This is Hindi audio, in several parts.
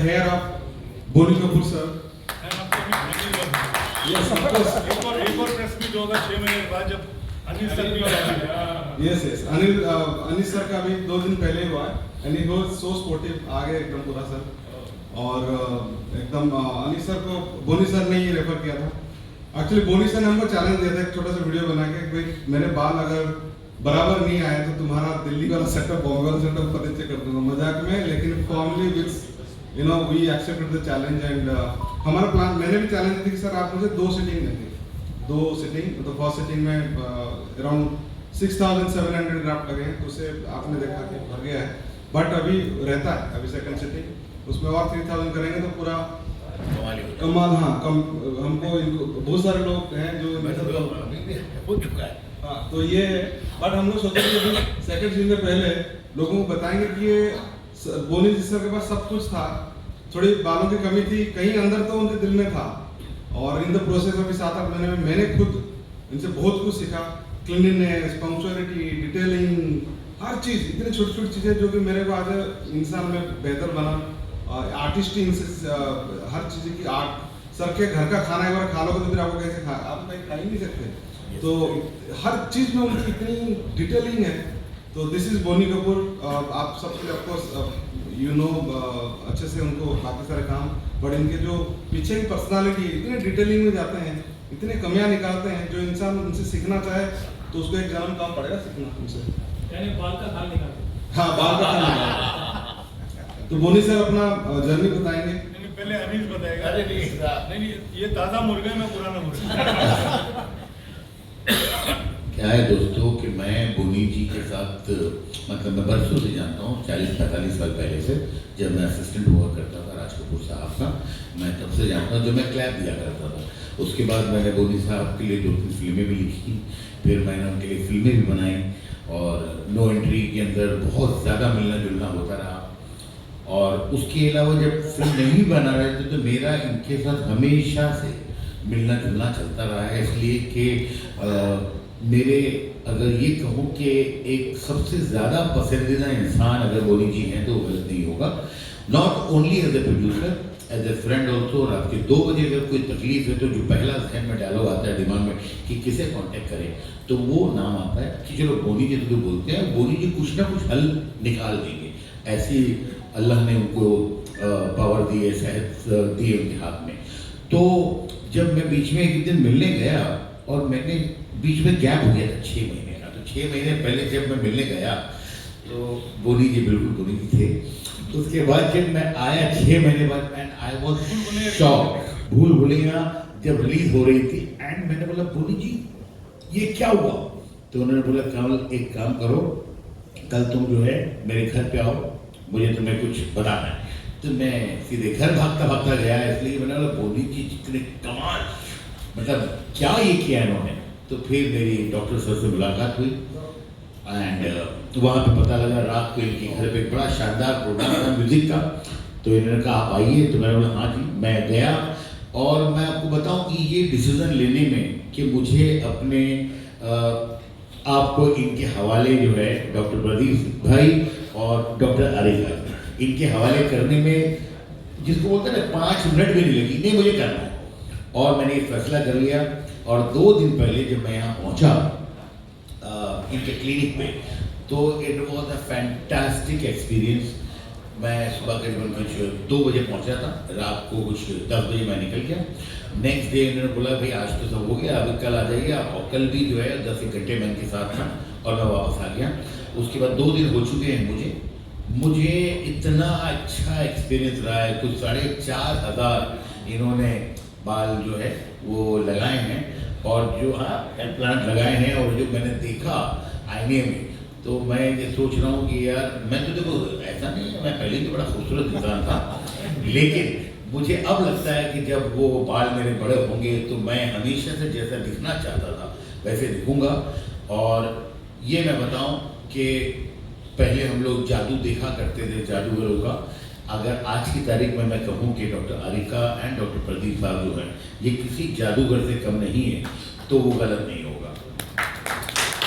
hair of Boni Kapoor sir. Yes, of course. एक और प्रेस मीट होगा 6 महीने के बाद जब अनिल सर भी आएंगे। Yes, yes. अनिल सर का भी 2 दिन पहले हुआ है and he was so sportive, आगे एकदम पूरा सर। और एकदम अनिल सर को बोनी सर ने ही रेफर किया था। एक्चुअली बोनी सर ने हमको चैलेंज दिया था एक छोटा सा वीडियो बना के, भाई मेरे बाल अगर बराबर नहीं आए तो तुम्हारा दिल्ली वाला सेटअप बॉम्बे वाला सेटअप पर नीचे कर दूंगा, मजाक में, लेकिन formally with you know we accepted the challenge and हमारा प्लान, मैंने भी चैलेंज दी कि सर आप मुझे 2 सिटिंग देंगे, 2 सिटिंग, तो फर्स्ट सिटिंग में अराउंड 6700 ग्राफ्ट लगे हैं, तो उसे आपने देखा कि भर गया है, बट अभी रहता है अभी सेकंड सिटिंग, उसमें और 3000 करेंगे तो पूरा कमाल। हाँ हमको बहुत सारे लोग हैं जो हो चुका है। हाँ तो ये है, बट हम लोग सोचे कि अभी सेकंड सीजन में पहले लोगों को बताएंगे कि ये बोनी जी सर के पास सब कुछ था, थोड़ी बालों की कमी थी, कहीं अंदर तो उनके दिल में था, और इन द प्रोसेस अभी 7-8 महीने में मैंने खुद इनसे बहुत कुछ सीखा, क्लीनलीनेस, पंक्चुअलिटी, डिटेलिंग, हर चीज़, इतनी छोटी छोटी चीज़ें जो कि मेरे को आज इंसान में बेहतर बना, आर्टिस्ट इनसे हर चीज़ की आर्ट। सर के घर का खाना एक बार खा लोगे तो फिर आपको कैसे आप कहीं खा ही नहीं सकते, तो हर चीज़ में उनकी इतनी डिटेलिंग है। तो दिस इज बोनी कपूर। आप सबके लिए ऑफकोर्स यू नो अच्छे से उनको बाकी सारे काम, बट इनके जो पीछे की पर्सनालिटी इतने डिटेलिंग में जाते हैं, इतने कमियां निकालते हैं, जो इंसान उनसे सीखना चाहे तो उसको एक जन्म काम पड़ेगा सीखना उनसे। यानी बाल का खाल निकालते। हाँ बाल का खाल निकालते। तो बोनी सर अपना जर्नी बताएंगे। पहले अनिल बताएगा। अरे नहीं, ये ताज़ा मुर्गा में पुराना मुर्गा। क्या है दोस्तों कि मैं बोनी जी के साथ मतलब मैं बरसों से जानता हूँ, 40-45 साल पहले से, जब मैं असिस्टेंट हुआ करता था राज कपूर साहब का, मैं तब से जानता हूँ, जब मैं क्लैप दिया करता था। उसके बाद मैंने बोनी साहब के लिए 2-3 फिल्में भी लिखी, फिर मैंने उनके लिए फिल्में भी बनाई, और नो एंट्री के अंदर बहुत ज़्यादा मिलना जुलना होता रहा। और उसके अलावा जब फिल्म नहीं बना रहे थे तो मेरा इनके साथ हमेशा से मिलना जुलना चलता रहा है, इसलिए कि मेरे अगर ये कहूँ कि एक सबसे ज़्यादा पसंदीदा इंसान अगर बोनी जी हैं तो वो गलत नहीं होगा। Not only as a producer, as a friend also. रात के 2 बजे अगर कोई तकलीफ है तो जो पहला जहन में डायलॉग आता है दिमाग में कि किसे कांटेक्ट करें, तो वो नाम आता है कि चलो बोनी जी तो बोलते हैं, बोनी जी कुछ ना कुछ हल निकाल देंगे। ऐसी अल्लाह ने उनको पावर दी है, सेहत दी है उनके हाथ में। तो जब मैं बीच में एक दिन मिलने गया, और मैंने बीच में गैप हो गया था 6 महीने का, तो 6 महीने पहले जब मैं मिलने गया तो बोनी जी बिल्कुल बोनी जी थे। तो उसके बाद जब मैं आया 6 महीने बाद, एंड आई वाज शॉक, भूल भुलैया जब रिलीज हो रही थी, एंड मैंने बोला बोनी जी ये क्या हुआ? तो उन्होंने बोला कमल एक काम करो, कल तुम जो है मेरे घर पे आओ, मुझे तुम्हें कुछ बताना है। तो मैं सीधे घर भागता भागता गया, इसलिए मैंने बोला बोनी जी जितने कमाल, मतलब क्या ये किया इन्होंने। तो फिर मेरी डॉक्टर सर से मुलाकात हुई, एंड वहाँ पे पता लगा रात को इनके घर पे एक बड़ा शानदार प्रोग्राम था म्यूजिक का। तो इन्होंने कहा आप आइए, तो मैंने बोला हाँ जी। मैं गया, और मैं आपको बताऊं कि ये डिसीजन लेने में कि मुझे अपने आपको इनके हवाले जो है डॉक्टर प्रदीप भाई और डॉक्टर आरिका इनके हवाले करने में, जिसको बोलते हैं ना 5 मिनट भी नहीं लगी, नहीं मुझे करना है। और मैंने ये फैसला कर लिया, और 2 दिन पहले जब मैं यहाँ पहुँचा इनके क्लिनिक पे, तो it was a fantastic experience. मैं सुबह करीबन कुछ 2 बजे पहुँचा था, रात को कुछ 10 बजे मैं निकल गया। नेक्स्ट डे उन्होंने बोला भाई आज तो सब हो गया, अब कल आ जाइए आप, और कल भी जो है 10 घंटे मैं इनके साथ था, और मैं वापस आ गया। उसके बाद 2 दिन हो चुके हैं मुझे इतना अच्छा एक्सपीरियंस रहा है। कुछ 4,500 इन्होंने बाल जो है वो लगाए हैं, और जो प्लांट लगाए हैं, और जो मैंने देखा आईने में, तो मैं ये सोच रहा हूँ कि यार मैं तो देखो ऐसा नहीं है, मैं पहले तो बड़ा खूबसूरत इंसान था, लेकिन मुझे अब लगता है कि जब वो बाल मेरे बड़े होंगे तो मैं हमेशा से जैसा दिखना चाहता था वैसे दिखूंगा। और ये मैं बताऊं कि पहले हम लोग जादू देखा करते थे जादूगरों का, अगर आज की तारीख में मैं कहूँ कि doctor Arika and doctor Pradeep साहब जो हैं ये किसी जादूगर से कम नहीं है, तो वो गलत नहीं होगा।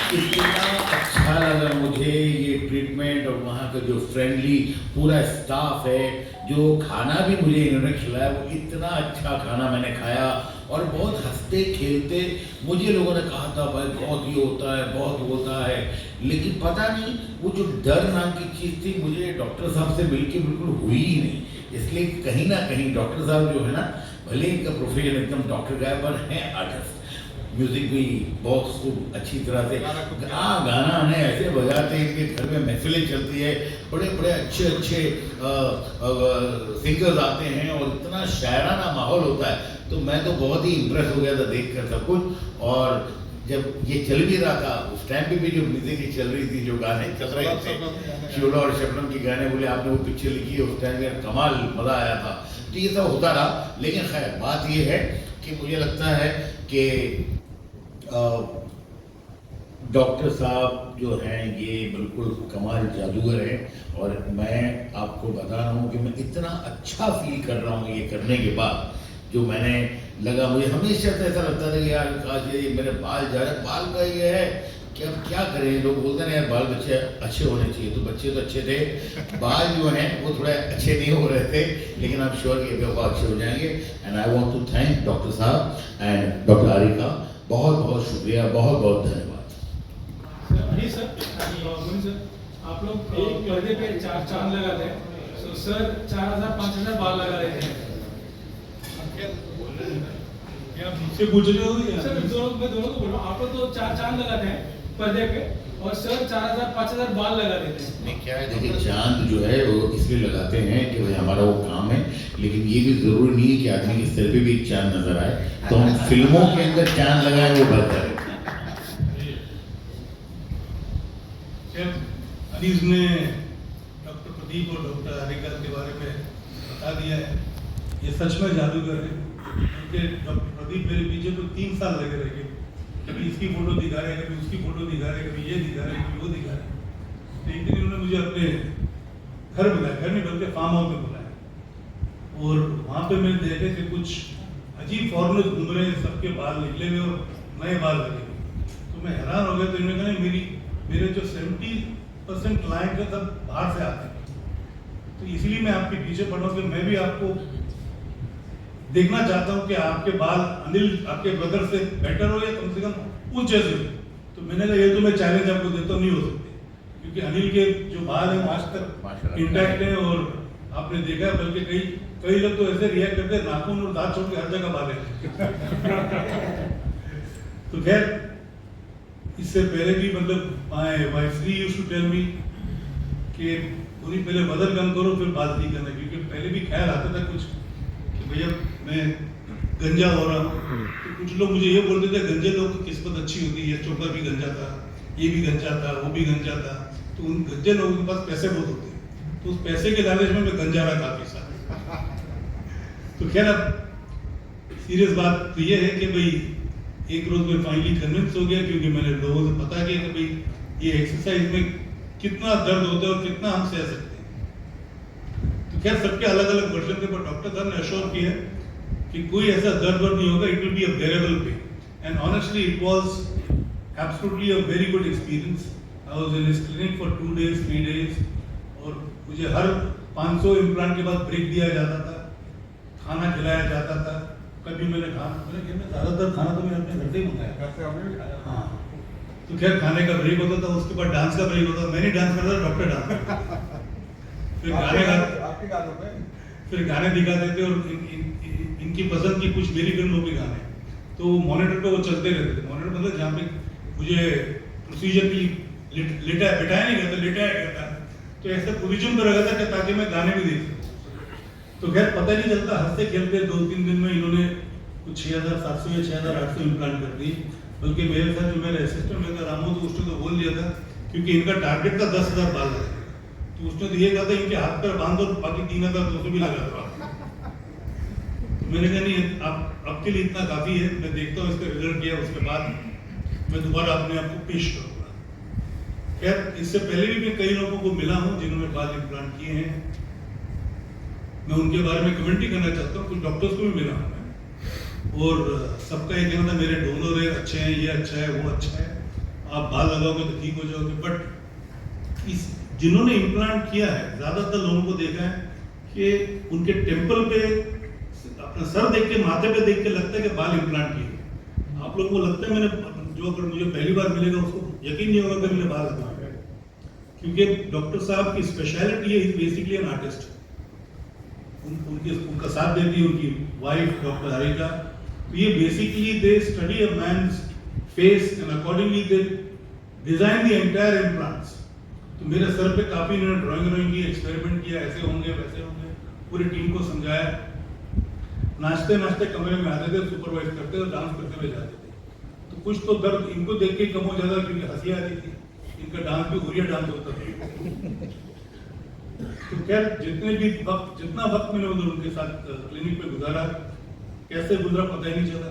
इतना अच्छा लगा मुझे ये ट्रीटमेंट, और वहाँ का जो फ्रेंडली पूरा स्टाफ है, जो खाना भी मुझे इन्होंने खिलाया वो इतना अच्छा खाना मैंने खाया, और बहुत हंसते खेलते। मुझे लोगों ने कहा था भाई बहुत ये होता है, बहुत होता है, लेकिन पता नहीं वो जो डर नाम की चीज़ थी मुझे डॉक्टर साहब से मिलके बिल्कुल हुई ही नहीं। इसलिए कहीं ना कहीं डॉक्टर साहब जो है ना, भले इनका प्रोफेशन एकदम डॉक्टर का है पर हैं आर्टिस्ट। म्यूजिक भी बहुत खूब अच्छी तरह से गाना ने ऐसे बजाते हैं, इनके घर में महफिलें चलती है, बड़े बड़े अच्छे अच्छे सिंगर्स आते हैं और इतना शायराना माहौल होता है। तो मैं तो बहुत ही इम्प्रेस हो गया था देख कर सब कुछ। और जब ये चल भी रहा था उस टाइम पे भी जो म्यूजिक की चल रही थी, जो गाने चल रहे थे, शोला और शबनम के गाने, बोले आपने वो पिक्चर लिखी है उस टाइम में, कमाल मज़ा आया था। तो ये सब होता रहा, लेकिन खैर बात ये है कि मुझे लगता है कि डॉक्टर साहब जो हैं ये बिल्कुल कमाल जादूगर हैं। और मैं आपको बता रहा हूँ कि मैं इतना अच्छा फील कर रहा हूँ ये करने के बाद, जो मैंने लगा, मुझे हमेशा से ऐसा लगता था कि यार काश ये मेरे बाल जा रहे, बाल का ये है कि अब क्या करें। लोग बोलते हैं यार बाल बच्चे अच्छे होने चाहिए, तो बच्चे तो अच्छे थे, बाल जो हैं वो थोड़े अच्छे नहीं हो रहे थे, लेकिन आप श्योर कि वो अच्छे हो जाएंगे। And I want to thank doctor साहब एंड डॉक्टर आरिका, बहुत बहुत शुक्रिया, बहुत बहुत धन्यवाद। अनिल सर, बोलिए सर, आप लोग एक पर्दे पे 4 चांद लगाते हैं, तो सर 4000-5000 बाल लगा देते हैं। क्या मुझसे पूछ रहे हो या सर मैं दोनों को बोल रहा हूँ, आप लोग तो 4 चांद लगाते हैं पर्दे पे, और सर 4000-5000 बाल लगा देते हैं। नहीं क्या है, देखिए चांद जो है वो इसलिए लगाते हैं कि भाई हमारा वो काम है, लेकिन ये भी जरूरी नहीं है कि आदमी के सिर पे भी एक चांद नजर आए, तो हम फिल्मों के अंदर चांद लगाए वो बेहतर है। अनीस ने डॉक्टर प्रदीप और डॉक्टर आरिका के बारे में बता दिया है, ये सच में जादूगर है। क्योंकि डॉक्टर प्रदीप मेरे पीछे तो 3 साल लगे रहे, कभी इसकी फोटो दिखा रहे, कभी उसकी फोटो दिखा रहे, कभी ये दिखा रहे, कभी वो दिखा रहे। तो एक दिन इन्होंने मुझे अपने घर बुलाया, घर नहीं बल्कि फार्म हाउस में बुलाया, और वहाँ पे मैंने देखे कि कुछ अजीब फॉर्मूले घूम रहे हैं, सबके बाल निकले हुए और नए बाल लगे हुए। तो मैं हैरान हो गया। तो इन्होंने कहा मेरे जो 70% क्लाइंट है सब बाहर से आते हैं, तो इसलिए मैं आपके पीछे पड़ा हूँ कि मैं भी आपको देखना चाहता हूँ कि आपके बाल अनिल आपके ब्रदर से बेटर हो या कम से कम ऊंचे से हो। तो मैंने कहा ये तो मैं चैलेंज आपको देता हूँ, नहीं हो सकते, क्योंकि अनिल के जो बाल हैं आज तक इंटैक्ट हैं, और आपने देखा है बल्कि कई लोग तो ऐसे रिएक्ट करते हैं नाखून और दांत छोड़ के हर जगह बाल है। तो खैर इससे पहले भी मतलब my wife used to tell me कि पूरी पहले वजन कम करो फिर बात नहीं करना, क्योंकि पहले भी ख्याल आता था कुछ कि भैया मैं गंजा हो रहा हूँ। तो कुछ लोग मुझे ये बोलते थे गंजे लोग की किस्मत अच्छी होती है, चोपड़ा भी गंजा था, ये भी गंजा था, वो भी गंजा था। तो उन गंजे लोगों के पास पैसे बहुत होते हैं, तो उस पैसे के लालच में मैं गंजा रहा काफी साल। तो खैर अब सीरियस बात तो ये है कि भाई एक रोज में फाइनली कन्विंस हो गया, क्योंकि मैंने लोगों से पता किया कि भाई ये एक्सरसाइज में कितना दर्द होता है और कितना हम सह सकते हैं। तो खैर सबके अलग अलग वर्जन थे, पर डॉक्टर साहब ने अश्योर किया कि कोई ऐसा दर्द नहीं होगा, it will be a bearable pain. And honestly it was absolutely a very good experience. I was in his clinic for 2 days 3 days, और मुझे हर 500 इम्प्लांट के बाद ब्रेक दिया जाता था, खाना खिलाया जाता था। कभी मैंने ज़्यादातर खाना तो मैंने अपने घर से ही मंगाया। हाँ, तो खैर खाने का ब्रेक होता था, उसके बाद डांस का ब्रेक होता था। मैं नहीं डांस करता था, डॉक्टर डांस फिर गाने दिखाते थे, और इनकी पसंद की कुछ मेरी फिल्मों के गाने, तो मॉनिटर पे वो चलते रहते थे। मॉनिटर मतलब जहाँ पे मुझे प्रोसीजर की बिठाया नहीं गया था, लिटाया गया था, तो ऐसे पोजीशन पर रखा था ताकि मैं गाने भी देख सकूं। तो खैर पता नहीं चलता, हंसते खेलते 2-3 दिन में इन्होंने कुछ 6700 या 6800 इम्प्लांट कर दी। बल्कि मेरे साथ जो मेरा असिस्टेंट में था रामू, तो उसने तो बोल दिया था, क्योंकि इनका टारगेट था 10,000 बाल लगे, तो उसने तो ये कहा था इनके हाथ पर बांध दो, बाकी 3,200 भी लगा दो। तो मैंने कहा नहीं, आप आपके लिए इतना काफी है, मैं देखता हूँ इसका रिजल्ट किया, उसके बाद मैं दोबारा अपने आप को पेश करूँगा। खैर इससे पहले भी मैं कई लोगों को मिला हूँ जिन्होंने बाल इम्प्लांट किए हैं, मैं उनके बारे में कमेंट ही करना चाहता हूँ। कुछ डॉक्टर्स को भी मिला हूँ मैं, और सबका ये कहना था मेरे डोनर है अच्छे हैं, ये अच्छा है, वो अच्छा है। आप बाल लगाओगे तो ठीक हो जाओगे, बट इस जिन्होंने इम्प्लांट किया है ज्यादातर लोगों को देखा है कि उनके टेम्पल पे अपना सर देख के, माथे पे देख के लगता है कि बाल इम्प्लांट किए। आप लोगों को लगता है, मैंने जो अगर मुझे पहली बार मिलेगा उसको यकीन नहीं होगा कि मैंने बाल लगाए, क्योंकि डॉक्टर साहब की स्पेशलिटी है, बेसिकली एन आर्टिस्ट। उनका साथ देती है उनकी वाइफ डॉक्टर हरिका। तो ये basically they study a man's face and accordingly they design the entire implants. तो मेरे सर पे काफी इन्होंने ड्राइंग की, एक्सपेरिमेंट किया, ऐसे होंगे वैसे होंगे, पूरी टीम को समझाया। नाचते नाचते कमरे में आते थे, सुपरवाइज करते और डांस करते हुए जाते थे। तो कुछ तो दर्द इनको देख के कम हो जाता क्योंकि हंसी आ रही थी, इनका डांस भी हुरिया डांस होता था। तो खैर जितना वक्त मैंने उनके साथ क्लिनिक पे गुजारा, कैसे गुजरा पता ही नहीं चला।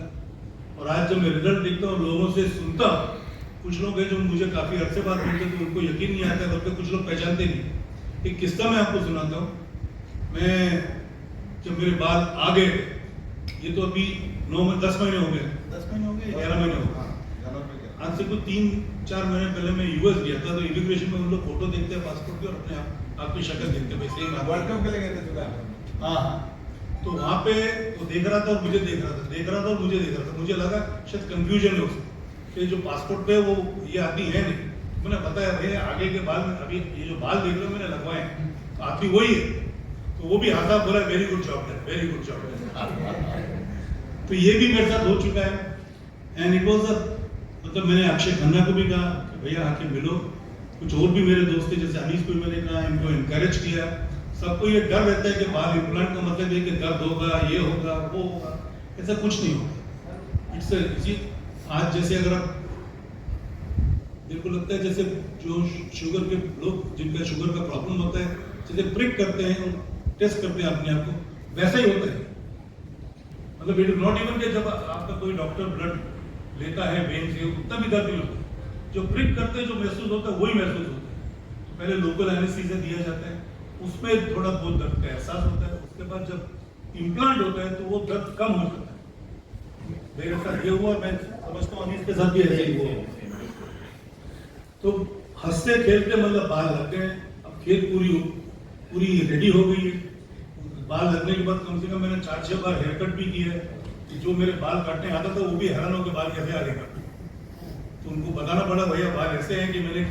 और आज जब मैं रिजल्ट देखता हूँ, लोगों से सुनता, कुछ लोग हैं जो मुझे काफी अरसे बाद मिलते तो उनको यकीन नहीं आता, बल्कि कुछ लोग पहचानते नहीं। एक किस्सा मैं आपको सुनाता हूँ। मैं जब मेरे बाल आ गए, ये तो अभी 10 महीने हो गए, 10 महीने हो गए, 11 महीने हो गए। आज से कुछ 3-4 महीने पहले मैं यूएस गया था, तो इमिग्रेशन में उन लोग फोटो देखते हैं पासपोर्ट की और अपने आपकी शक्ल देखते हैं, वैसे ही वर्ल्ड कप के लिए गए थे जुलाई। हाँ, तो वहाँ पे वो देख रहा था और मुझे देख रहा था और मुझे देख रहा था। मुझे लगा शायद कंफ्यूजन है उसमें कि जो पासपोर्ट पे वो ये आदमी है नहीं। मैंने बताया भैया आगे के बाल में, अभी ये जो बाल देख रहे हो मैंने लगवाए हैं, तो आदमी वही है। तो वो भी हंसा, बोला वेरी गुड जॉब है, वेरी गुड जॉब है। तो ये भी मेरे साथ हो चुका है। एंड इट वाज मतलब मैंने अक्षय खन्ना को भी कहा कि भैया आके मिलो। कुछ और भी मेरे दोस्त थे, जैसे अनीस को भी मैंने कहा, इनको इनकरेज किया। सबको ये डर रहता है कि बाल इम्प्लांट का मतलब है कि दर्द होगा, ये होगा, वो होगा। ऐसा कुछ नहीं होगा। इट्स आज जैसे अगर आप, मेरे को लगता है जैसे जो शुगर के लोग जिनका शुगर का प्रॉब्लम होता है, जैसे प्रिक करते हैं और टेस्ट करते हैं अपने आप को, वैसा ही होता है। मतलब इट इज नॉट इवन कि जब आपका कोई डॉक्टर ब्लड लेता है वेन से, उतना भी दर्द नहीं होता। जो प्रिक करते हैं, जो महसूस होता है वही महसूस होता है। तो पहले लोकल एनेस्थीसिया दिया जाता है, उसमें थोड़ा बहुत दर्द का एहसास होता है। उसके बाद जब इम्प्लांट होता है तो वो दर्द कम हो जाता है। मेरे साथ ये हुआ, मैं समझता हूँ अनीस के साथ भी ऐसे ही हुआ। तो हंसते खेलते मतलब बाल लग गए। अब खेल पूरी रेडी हो गई है। बाल लगने के बाद कम से कम मैंने 4-6 बार हेयर कट भी किया है। कि जो मेरे बाल काटने आता था वो भी हैरान हो के बाल कैसे आगे काटे। तो उनको बताना पड़ा भैया बाल ऐसे हैं कि मैंने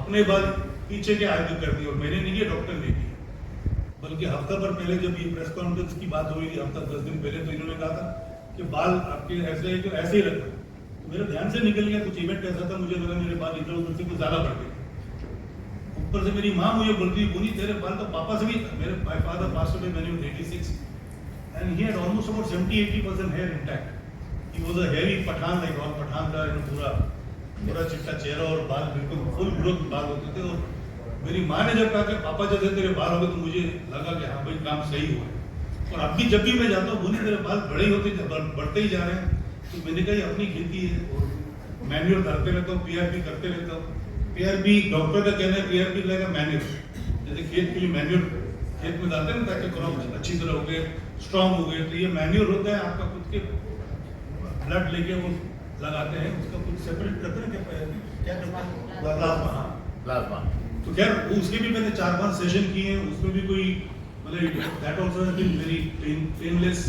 अपने बाल पीछे के आगे कर दिए, और मैंने नहीं किया, डॉक्टर ने किया। बल्कि हफ्ता भर पहले जब ये प्रेस कॉन्फ्रेंस की बात हुई थी, हफ्ता 10 दिन पहले, तो इन्होंने कहा था कि बाल आपके ऐसे है कि ऐसे ही रखो। तो मेरे ध्यान से निकल गया, कुछ इवेंट ऐसा था, मुझे लगा मेरे बाल इधर उधर से कुछ ज्यादा बढ़ गए। ऊपर से मेरी माँ मुझे बोलती है, बोली तेरे बाल तो पापा से भी, मेरे my father passed away when he was 86 and he had almost about 70-80% hair intact. He was a hairy Pathan, like all Pathan था, पूरा चिट्टा चेहरा और बाल बिल्कुल फुल ग्रोथ बाल होते थे। और मेरी माँ ने जब कहा कि पापा जैसे तेरे बाल हो गए, तो मुझे लगा कि हाँ भाई काम सही हुआ है। और अब भी जब भी मैं जाता हूँ, बोली तेरे बाल बड़े ही होते, बढ़ते ही जा रहे हैं। तो मैंने कहा ये अपनी खेती है, और मैन्योर डालते रहता हूँ, पीआरपी करते रहता हूँ। पीआरपी डॉक्टर का कहना है पीआरपी लगेगा मैन्योर, जैसे खेत के लिए मैन्योर खेत में डालते हैं ना, ताकि क्रॉप अच्छी तरह हो गए, स्ट्रॉन्ग हो गए। तो ये मैन्योर होता है आपका खुद के ब्लड लेके वो लगाते हैं, उसका कुछ सेपरेट करते हैं क्या प्लाज्मा। प्लाज्मा तो खैर उसके भी मैंने 4-5 सेशन किए हैं, उसमें भी कोई मतलब that also has been very painless.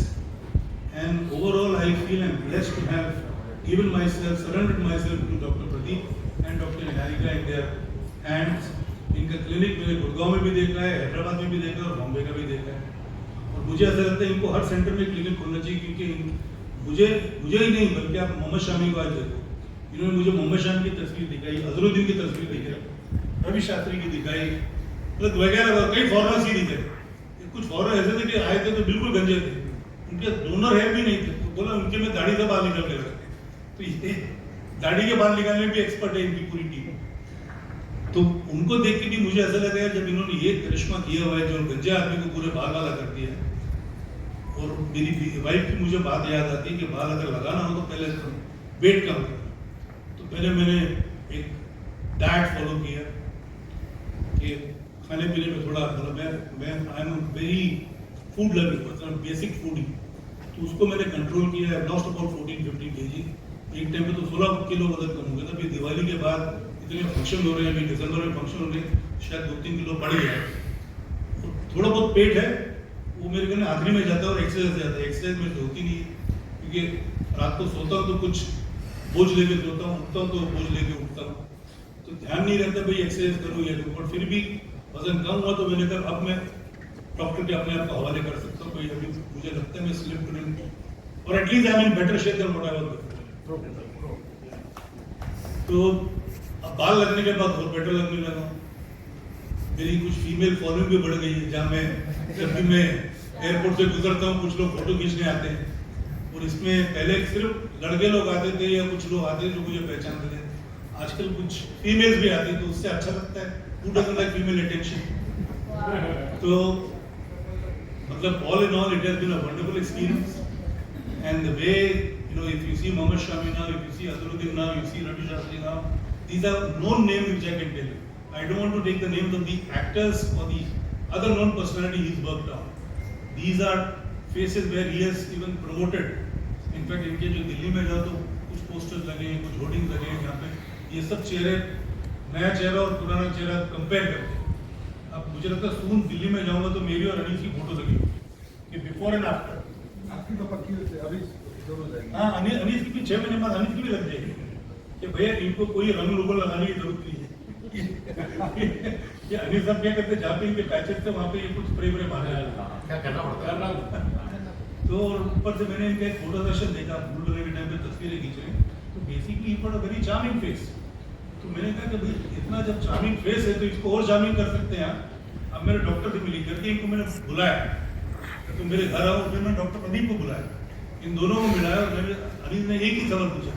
And overall I feel I am blessed to have given myself, surrendered myself to doctor Pradeep and doctor Niharika in their hands. इनका क्लिनिक मैंने गुड़गांव में भी देखा है, हैदराबाद में भी देखा है और बॉम्बे का भी देखा है। और मुझे ऐसा लगता है इनको हर सेंटर में क्लिनिक खोलना चाहिए, क्योंकि मुझे ही नहीं बल्कि आप मोहम्मद शामी को आज देखो, इन्होंने मुझे मोहम्मद शामी की तस्वीर दिखाई, अजरुद्दीन की तस्वीर दिखाई, रवि शास्त्री की दिखाई, मतलब वगैरह कई फॉरनर्स ही दिखे। कुछ फॉरनर ऐसे थे कि आए थे तो बिल्कुल गंजे थे, उनके डोनर हेयर भी नहीं थे, तो बोला उनके में दाढ़ी से बाल निकल के रखते। तो ये दाढ़ी के बाल निकालने में भी एक्सपर्ट है इनकी पूरी टीम। तो उनको देख के भी मुझे ऐसा लगा जब इन्होंने ये करिश्मा किया हुआ है जो गंजे आदमी को पूरे बाल वाला कर दिया है। और मेरी वाइफ की मुझे बात याद आती है कि बाल अगर लगाना हो तो पहले वेट कम करना। तो पहले मैंने एक डाइट फॉलो किया कि खाने पीने में थोड़ा मतलब मैं I am very food loving, मतलब बेसिक फूड ही, तो उसको मैंने कंट्रोल किया। आई लॉस्ट अबाउट 14-15 kg एक टाइम पे तो 16 किलो वजन कम हो गया था। अभी दिवाली के बाद इतने फंक्शन हो रहे हैं, अभी दिसंबर में फंक्शन हो रहे हैं, शायद 2-3 किलो बढ़ गया है। तो थोड़ा बहुत पेट है वो मेरे को ना आखिरी में जाता है और एक्सरसाइज जाता है। एक्सरसाइज मेरे से होती नहीं है क्योंकि रात को सोता हूँ तो कुछ बोझ लेके सोता हूँ, उठता हूँ तो बोझ लेके उठता हूँ, तो ध्यान नहीं रहता भाई एक्सरसाइज करूँ या करूँ। पर फिर भी वजन कम हुआ तो मैंने कहा अब मैं डॉक्टर के अपने आप को हवाले कर सकता हूँ। भाई अभी मुझे लगता है मैं स्लिप करूँ और at least I mean better shape than what I was. तो अब बाल लगने के बाद और बेटर लगने लगा। मेरी कुछ फीमेल फॉलोइंग भी बढ़ गई है, जहाँ मैं जब भी मैं एयरपोर्ट से गुजरता हूँ कुछ लोग फोटो खींचने आते हैं। और इसमें पहले सिर्फ लड़के लोग आते थे या कुछ लोग आते थे जो मुझे पहचानते थे, आजकल कुछ फीमेल्स भी आती है तो उससे अच्छा लगता है। Who doesn't like female attention. तो मतलब all in all it has been a wonderful experience and the way you know, if you see Mohammad Shami now, if you see Azharuddin now, you see Ravi Shastri now, these are known names which I can tell you. I don't want to take the names of the actors or the other known personality he's worked on. These are faces where he has even promoted. In fact, इनके जो दिल्ली में जाओ तो कुछ पोस्टर्स लगे हैं, कुछ होर्डिंग्स लगे हैं यहाँ पे। ये सब चेहरे, नया चेहरा और पुराना चेहरा कंपेयर करते हैं। अब मुझे लगता है सून दिल्ली में जाऊँगा तो मेरी और अनीस की फोटो लगी कि बिफोर एंड आफ्टर। आपकी तो पक्की होती है, अभी दोनों जाएंगे। हाँ, अनीस की भी 6 महीने बाद अनीस की भी लग जाएगी कि भैया इनको कोई रंग रूबल लगाने की जरूरत नहीं है। ये अनीस साहब क्या करते, जहाँ पे इनके पैचेस थे वहाँ पे ये कुछ स्प्रे व्रे मारते हैं। क्या करना पड़ता है? तो ऊपर से मैंने इनका एक फोटो सेशन देखा, भूल भुलैया के टाइम पे तस्वीरें खींच रहे हैं, तो basically for a very charming face. तो मैंने कहा कि भाई इतना जब चार्मिंग फेस है तो इसको और चार्मिंग कर सकते हैं। अब मेरे डॉक्टर से मिली करके इनको मैंने बुलाया, तो मेरे घर आओ, फिर मैंने डॉक्टर प्रदीप को बुलाया, इन दोनों को मिलाया और मैंने अनिल ने एक ही सवाल पूछा,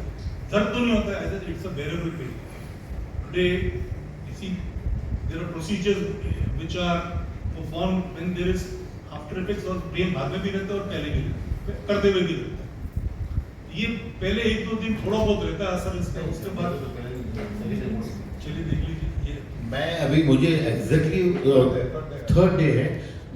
दर्द तो नहीं होता है? It's a bearable pain. Today you see there are procedures which are performed when there is after effects और पेन बाद में भी रहता है और पहले भी रहता है, करते हुए भी रहता है। ये पहले 1-2 दिन थोड़ा बहुत रहता है असर इसका, उसके बाद चलिए देख लीजिए। ये मैं अभी मुझे एग्जैक्टली थर्ड डे है,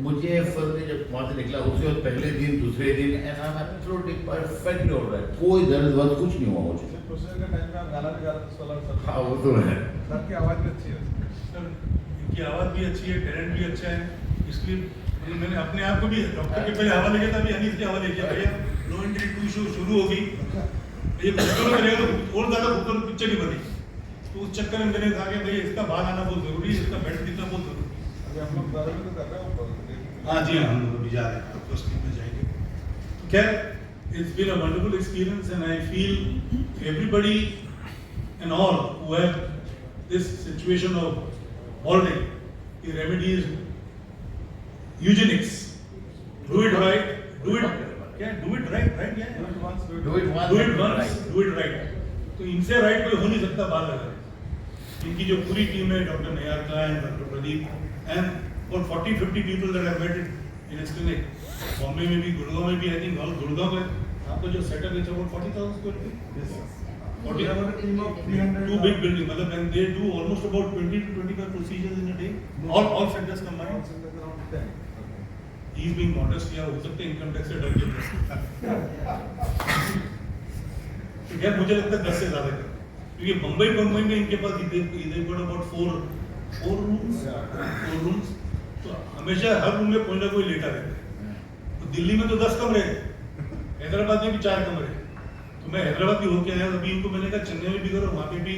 मुझे फर्स्ट डे जब वहाँ से निकला उसके बाद पहले दिन दूसरे दिन and I am absolutely perfectly alright. कोई दर्द वर्द कुछ नहीं हुआ मुझे। प्रोसेस का टाइम में आप गाना भी गा रहे थे, सोलर सर। हाँ वो तो है। सर की आवाज़ भी अच्छी है। सर इनकी आवाज़ भी अच्छी है, टैलेंट भी अच्छा है, इसलिए मैंने अपने आप को भी डॉक्टर के पहले हवा लेके था, अभी अनीस की हवा लेके भैया लो एंट्री 2 शो शुरू हो गई, ये खूबसूरत रहेगा तो और ज़्यादा खूबसूरत पिक्चर ही बनी। तो उस चक्कर में मैंने कहा कि भाई इसका बाहर आना बहुत ज़रूरी है, इसका बेड दिखना बहुत ज़रूरी है। अभी हम लोग बारे में तो कर रहे हैं। हाँ जी, हम लोग अभी जा रहे हैं, फर्स्ट वीक में जाएंगे। खैर, it's been a wonderful experience and I feel everybody and all who have this situation of balding, the remedy is eugenics. Do it right, do it right, yeah? Do it once, do it right. तो इनसे राइट कोई हो नहीं सकता बाल लगा। इनकी जो पूरी टीम है, डॉक्टर नयारका एंड डॉक्टर प्रदीप एंड और 40-50 people that have met in his clinic, Bombay में भी, गुड़गांव में भी, आई थिंक ऑल गुड़गांव में आपका जो सेटअप है वो 40,000 square feet। Yes, sir. 40 We have a team of 300. two big building, मतलब and they do almost about 20 to 25 procedures in a day, all centers combined. Around 10. He is being modest, या हो सकते हैं इनकम टैक्स से डर के। तो यार मुझे लगता है 10 से ज़्यादा कर, क्योंकि बम्बई में इनके पास इधर got about 4 rooms, तो हमेशा हर रूम में कोई ना कोई लेटा रहता है। तो दिल्ली में तो 10 कमरे हैं, हैदराबाद में भी 4 कमरे हैं। तो मैं हैदराबाद भी होके आया, अभी इनको मैंने कहा चेन्नई में भी करो, वहाँ पे भी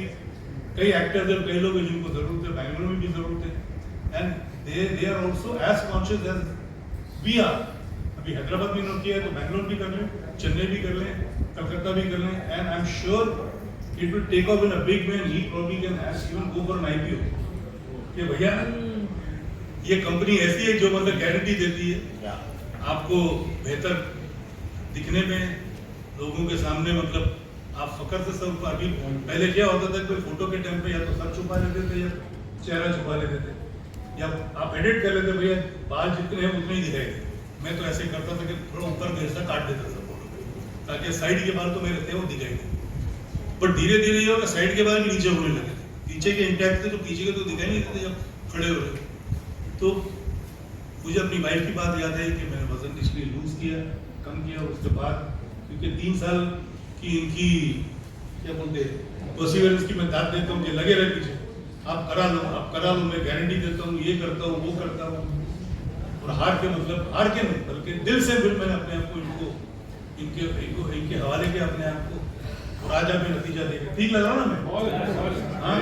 कई एक्टर्स हैं, कई लोग हैं जिनको जरूरत है, बैंगलोर में भी जरूरत है, and they are also as conscious as we are। अभी हैदराबाद भी नोट किया है तो बैंगलोर भी कर लें, चेन्नई भी कर लें, कलकत्ता भी कर लें, and I am sure it will take off in a big way and he probably can even go for an IPO। कि भैया ये कंपनी ऐसी है जो मतलब गारंटी देती है आपको बेहतर दिखने में, लोगों के सामने मतलब आप फकर से सब। अभी पहले क्या होता था, कोई फोटो के टाइम पे या तो सर छुपा लेते थे या चेहरा छुपा लेते थे, या आप एडिट कर लेते भैया बाल जितने हैं उतने ही दिखाएंगे। मैं तो ऐसे करता था कि थोड़ा ऊपर का हिस्सा काट देता था फोटो पे, ताकि साइड के बाल तो मेरे थे वो दिखाएंगे। पर धीरे धीरे ये होगा साइड के बाल भी नीचे होने लगे थे, पीछे के इंटैक्ट थे तो पीछे के तो दिखाई नहीं देते जब खड़े हो रहे। तो मुझे अपनी वाइफ की बात याद है कि मैंने वजन इसलिए लूज किया, कम किया उसके बाद, क्योंकि 3 साल की इनकी क्या बोलते हैं परसिवरेंस की मैं दाद देता हूँ कि लगे रहे पीछे, आप करा लो, मैं गारंटी देता हूँ, ये करता हूँ, वो करता हूँ। और हार के नहीं, बल्कि दिल से फिर मैंने अपने आप को इनके हवाले किया अपने आप को, और आज आप नतीजा देगा। ठीक लग रहा ना मैं? हाँ।